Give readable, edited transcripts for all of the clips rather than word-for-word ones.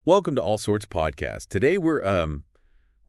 Welcome to All Sorts Podcast. Today we're going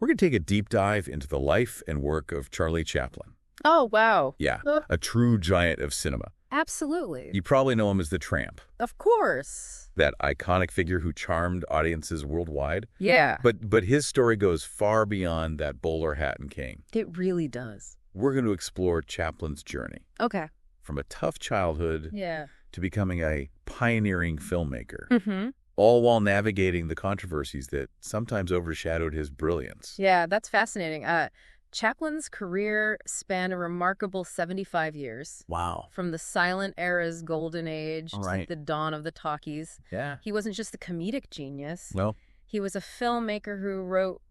to take a deep dive into the life and work of Charlie Chaplin. Oh, wow. Yeah, a true giant of cinema. Absolutely. You probably know him as the Tramp, Of course. that iconic figure who charmed audiences worldwide. Yeah. But his story goes far beyond that bowler hat and cane. It really does. We're going to explore Chaplin's journey Okay. from a tough childhood Yeah. to becoming a pioneering filmmaker, Mm-hmm. all while navigating the controversies that sometimes overshadowed his brilliance. Yeah, that's fascinating. Chaplin's career spanned a remarkable 75 years. Wow. From the silent era's golden age All right. to the dawn of the talkies. Yeah. He wasn't just a comedic genius. Well, He was a filmmaker who wrote,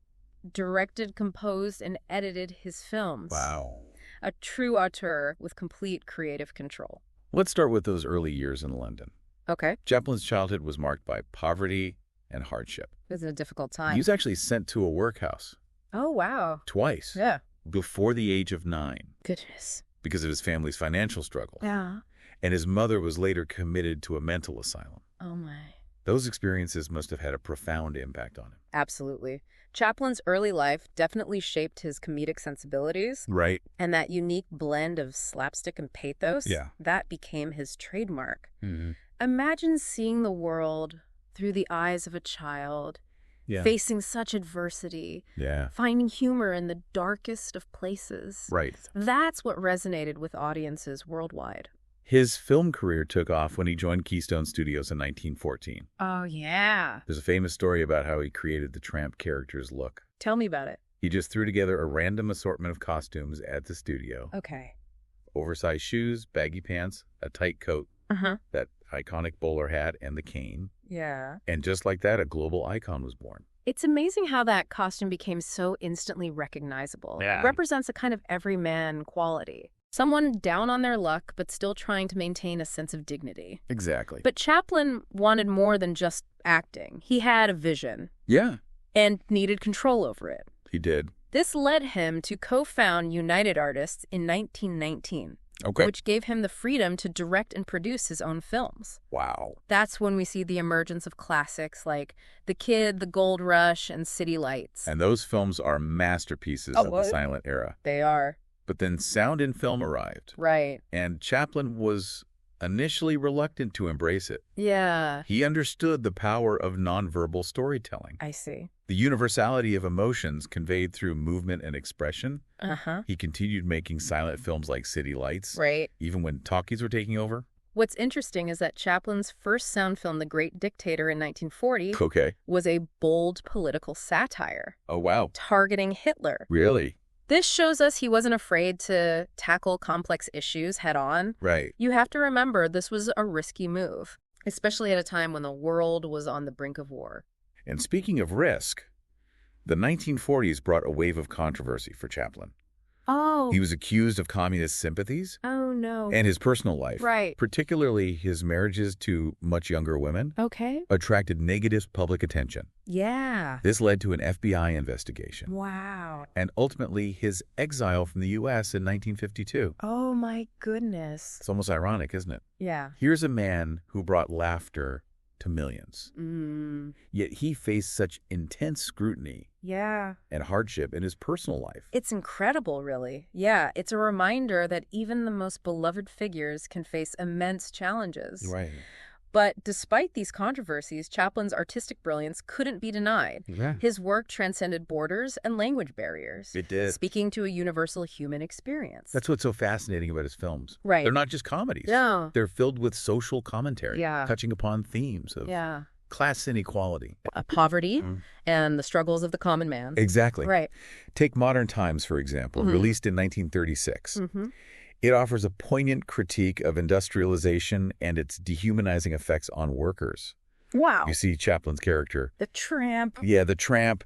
directed, composed, and edited his films. wow. A true auteur with complete creative control. Let's start with those early years in London. Okay. Chaplin's childhood was marked by poverty and hardship. It was a difficult time. He was actually sent to a workhouse Oh, wow. twice Yeah. before the age of 9 Goodness. because of his family's financial struggle. Yeah. And his mother was later committed to a mental asylum. Oh, my. Those experiences must have had a profound impact on him. Absolutely. Chaplin's early life definitely shaped his comedic sensibilities, Right. and that unique blend of slapstick and pathos, Yeah. that became his trademark. Mm-hmm. Imagine seeing the world through the eyes of a child, Yeah. facing such adversity, Yeah. finding humor in the darkest of places. Right. That's what resonated with audiences worldwide. His film career took off when he joined Keystone Studios in 1914. Oh, yeah. There's a famous story about how he created the Tramp character's look. Tell me about it. He just threw together a random assortment of costumes at the studio. Okay. Oversized shoes, baggy pants, a tight coat, Uh-huh. that iconic bowler hat, and the cane. Yeah. And just like that, a global icon was born. It's amazing how that costume became so instantly recognizable. Yeah. It represents a kind of everyman quality. Someone down on their luck, but still trying to maintain a sense of dignity. Exactly. But Chaplin wanted more than just acting. He had a vision Yeah, and needed control over it. he did. This led him to co-found United Artists in 1919, Okay. which gave him the freedom to direct and produce his own films. Wow. That's when we see the emergence of classics like The Kid, The Gold Rush, and City Lights. And those films are masterpieces Oh, of the what? silent era. They are. But then sound and film arrived, Right. and Chaplin was initially reluctant to embrace it. Yeah, He understood the power of nonverbal storytelling, I see. the universality of emotions conveyed through movement and expression. Uh-huh. He continued making silent films like City Lights, Right. even when talkies were taking over. What's interesting is that Chaplin's first sound film, The Great Dictator in 1940, Okay. was a bold political satire Oh, wow. targeting Hitler. Really? This shows us he wasn't afraid to tackle complex issues head on. Right. You have to remember this was a risky move, especially at a time when the world was on the brink of war. And speaking of risk, the 1940s brought a wave of controversy for Chaplin. Oh. He was accused of communist sympathies Oh, no. and his personal life, Right. particularly his marriages to much younger women, Okay. attracted negative public attention. Yeah. This led to an FBI investigation Wow. and ultimately his exile from the U.S. in 1952. Oh, my goodness. It's almost ironic, isn't it? Yeah. Here's a man who brought laughter to millions, Mm. yet he faced such intense scrutiny Yeah. and hardship in his personal life. It's incredible, really. Yeah, it's a reminder that even the most beloved figures can face immense challenges. Right. But despite these controversies, Chaplin's artistic brilliance couldn't be denied. Yeah. His work transcended borders and language barriers, It did. speaking to a universal human experience. That's what's so fascinating about his films. Right. They're not just comedies. No. They're filled with social commentary, Yeah. touching upon themes of Yeah. class inequality. Poverty Mm. and the struggles of the common man. Exactly. Right. Take Modern Times, for example, Mhm. released in 1936. Mm-hmm. It offers a poignant critique of industrialization and its dehumanizing effects on workers. Wow. You see Chaplin's character, The Tramp. yeah, the tramp,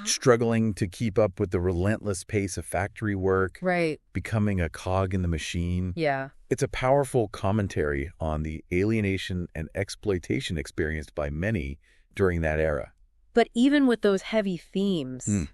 struggling to keep up with the relentless pace of factory work, Right. becoming a cog in the machine. Yeah. It's a powerful commentary on the alienation and exploitation experienced by many during that era. But even with those heavy themes,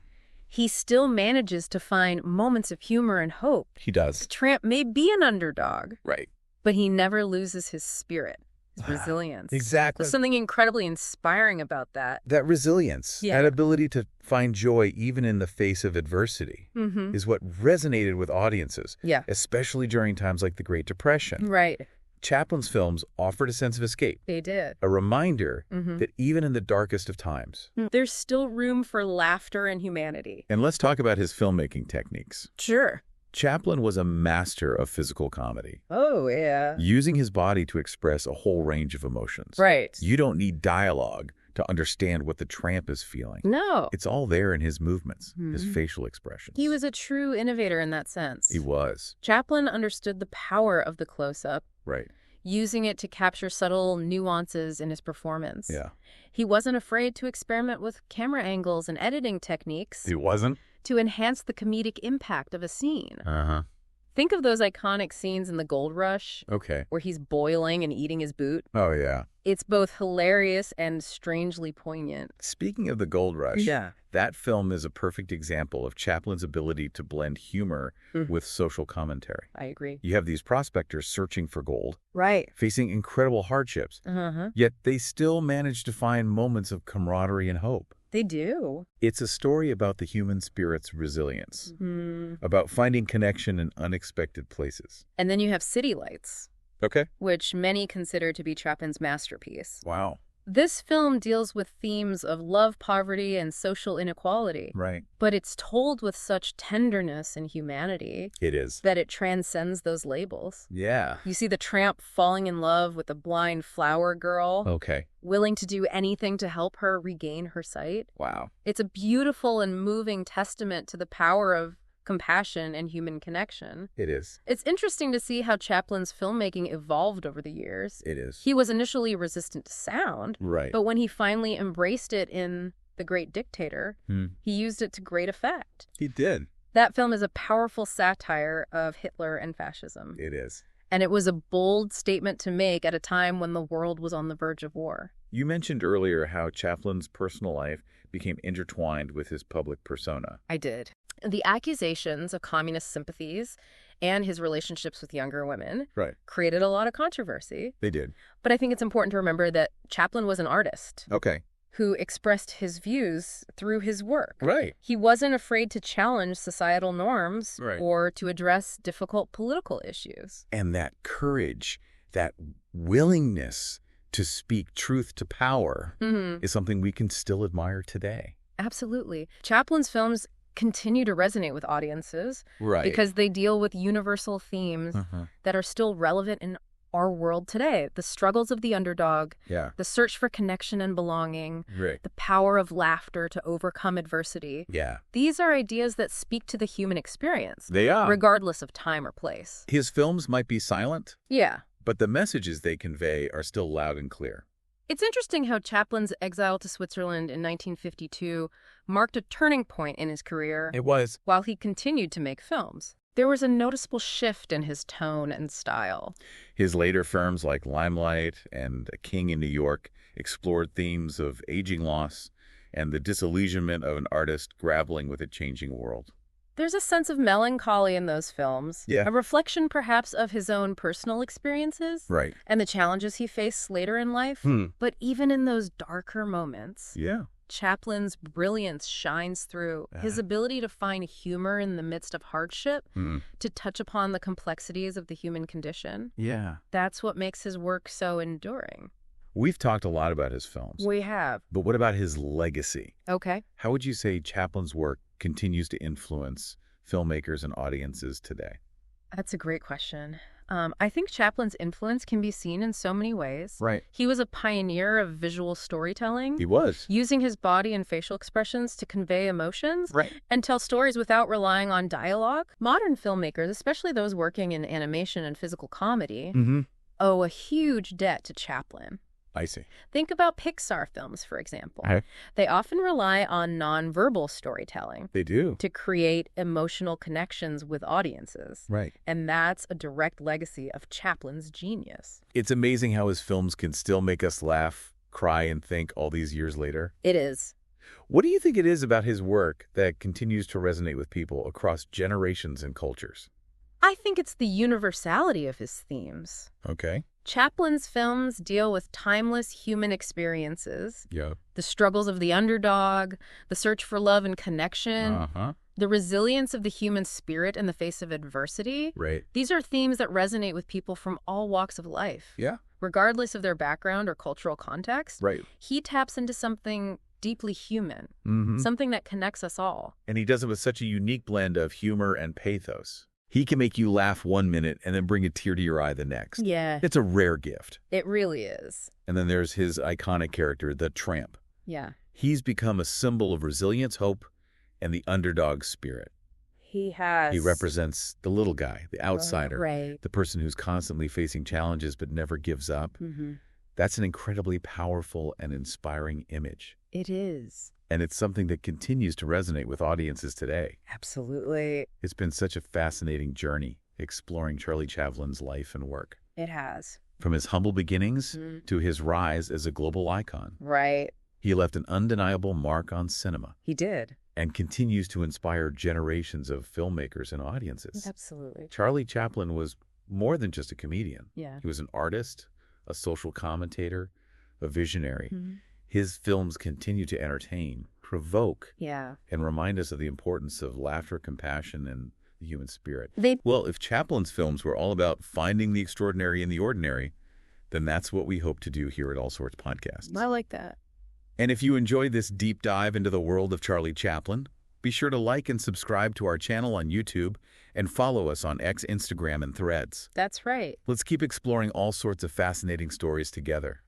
he still manages to find moments of humor and hope. He does. The Tramp may be an underdog, Right. but he never loses his spirit. resilience. Exactly. There's something incredibly inspiring about that. That resilience, Yeah. that ability to find joy even in the face of adversity, is what resonated with audiences, Yeah. especially during times like the Great Depression. Right. Chaplin's films offered a sense of escape, They did. a reminder that even in the darkest of times. There's still room for laughter and humanity. And let's talk about his filmmaking techniques. Sure. Chaplin was a master of physical comedy, Oh, yeah. using his body to express a whole range of emotions. Right. You don't need dialogue to understand what the tramp is feeling. No. It's all there in his movements, his facial expressions. He was a true innovator in that sense. He was. Chaplin understood the power of the close-up, Right. using it to capture subtle nuances in his performance. Yeah. He wasn't afraid to experiment with camera angles and editing techniques He wasn't? to enhance the comedic impact of a scene. Uh-huh. Think of those iconic scenes in The Gold Rush Okay. where he's boiling and eating his boot. Oh, yeah. It's both hilarious and strangely poignant. Speaking of the Gold Rush, Yeah. that film is a perfect example of Chaplin's ability to blend humor with social commentary. I agree. You have these prospectors searching for gold, Right. facing incredible hardships, yet they still manage to find moments of camaraderie and hope. They do. It's a story about the human spirit's resilience, about finding connection in unexpected places. And then you have City Lights, Okay. which many consider to be Chaplin's masterpiece. Wow. This film deals with themes of love, poverty, and social inequality, Right. but it's told with such tenderness and humanity It is. that it transcends those labels. Yeah. You see the tramp falling in love with a blind flower girl, Okay. willing to do anything to help her regain her sight. Wow. It's a beautiful and moving testament to the power of compassion and human connection. It is. It's interesting to see how Chaplin's filmmaking evolved over the years. It is. He was initially resistant to sound, Right. but when he finally embraced it in The Great Dictator, he used it to great effect. He did. That film is a powerful satire of Hitler and fascism, It is. and it was a bold statement to make at a time when the world was on the verge of war. You mentioned earlier how Chaplin's personal life became intertwined with his public persona. I did. The accusations of communist sympathies and his relationships with younger women Right. created a lot of controversy. They did. But I think it's important to remember that Chaplin was an artist Okay. who expressed his views through his work. Right. He wasn't afraid to challenge societal norms Right. or to address difficult political issues. And that courage, that willingness to speak truth to power is something we can still admire today. Absolutely. Chaplin's films continue to resonate with audiences Right. because they deal with universal themes that are still relevant in our world today. The struggles of the underdog, Yeah. the search for connection and belonging, Right. the power of laughter to overcome adversity. Yeah. These are ideas that speak to the human experience, They are. regardless of time or place. His films might be silent, Yeah. but the messages they convey are still loud and clear. It's interesting how Chaplin's exile to Switzerland in 1952 marked a turning point in his career It was. while he continued to make films. There was a noticeable shift in his tone and style. His later films like Limelight and A King in New York explored themes of aging loss and the disillusionment of an artist grappling with a changing world. There's a sense of melancholy in those films, Yeah. a reflection perhaps of his own personal experiences Right. and the challenges he faced later in life. But even in those darker moments, Yeah. Chaplin's brilliance shines through. His ability to find humor in the midst of hardship, to touch upon the complexities of the human condition, Yeah. that's what makes his work so enduring. We've talked a lot about his films, We have. but what about his legacy? Okay. How would you say Chaplin's work continues to influence filmmakers and audiences today? That's a great question. I think Chaplin's influence can be seen in so many ways. Right. He was a pioneer of visual storytelling, He was. using his body and facial expressions to convey emotions Right. and tell stories without relying on dialogue. Modern filmmakers, especially those working in animation and physical comedy, owe a huge debt to Chaplin. I see. Think about Pixar films, for example. Okay. They often rely on nonverbal storytelling They do. to create emotional connections with audiences. Right. And that's a direct legacy of Chaplin's genius. It's amazing how his films can still make us laugh, cry, and think all these years later. It is. What do you think it is about his work that continues to resonate with people across generations and cultures? I think it's the universality of his themes. Okay. Chaplin's films deal with timeless human experiences, Yeah. the struggles of the underdog, the search for love and connection, the resilience of the human spirit in the face of adversity. Right. These are themes that resonate with people from all walks of life. Yeah. Regardless of their background or cultural context, Right. he taps into something deeply human, something that connects us all. And he does it with such a unique blend of humor and pathos. He can make you laugh 1 minute and then bring a tear to your eye the next. Yeah. It's a rare gift. It really is. And then there's his iconic character, the Tramp. Yeah. He's become a symbol of resilience, hope, and the underdog spirit. He has. He represents the little guy, the outsider, Right. the person who's constantly facing challenges but never gives up. That's an incredibly powerful and inspiring image. It is. And it's something that continues to resonate with audiences today. Absolutely. It's been such a fascinating journey exploring Charlie Chaplin's life and work. It has. From his humble beginnings to his rise as a global icon, Right. he left an undeniable mark on cinema He did. and continues to inspire generations of filmmakers and audiences. Absolutely. Charlie Chaplin was more than just a comedian. Yeah. He was an artist, a social commentator, a visionary. His films continue to entertain, provoke, Yeah. and remind us of the importance of laughter, compassion, and the human spirit. They. Well, if Chaplin's films were all about finding the extraordinary in the ordinary, then that's what we hope to do here at All Sorts Podcasts. I like that. And if you enjoyed this deep dive into the world of Charlie Chaplin, be sure to like and subscribe to our channel on YouTube and follow us on X, Instagram, and Threads. That's right. Let's keep exploring all sorts of fascinating stories together.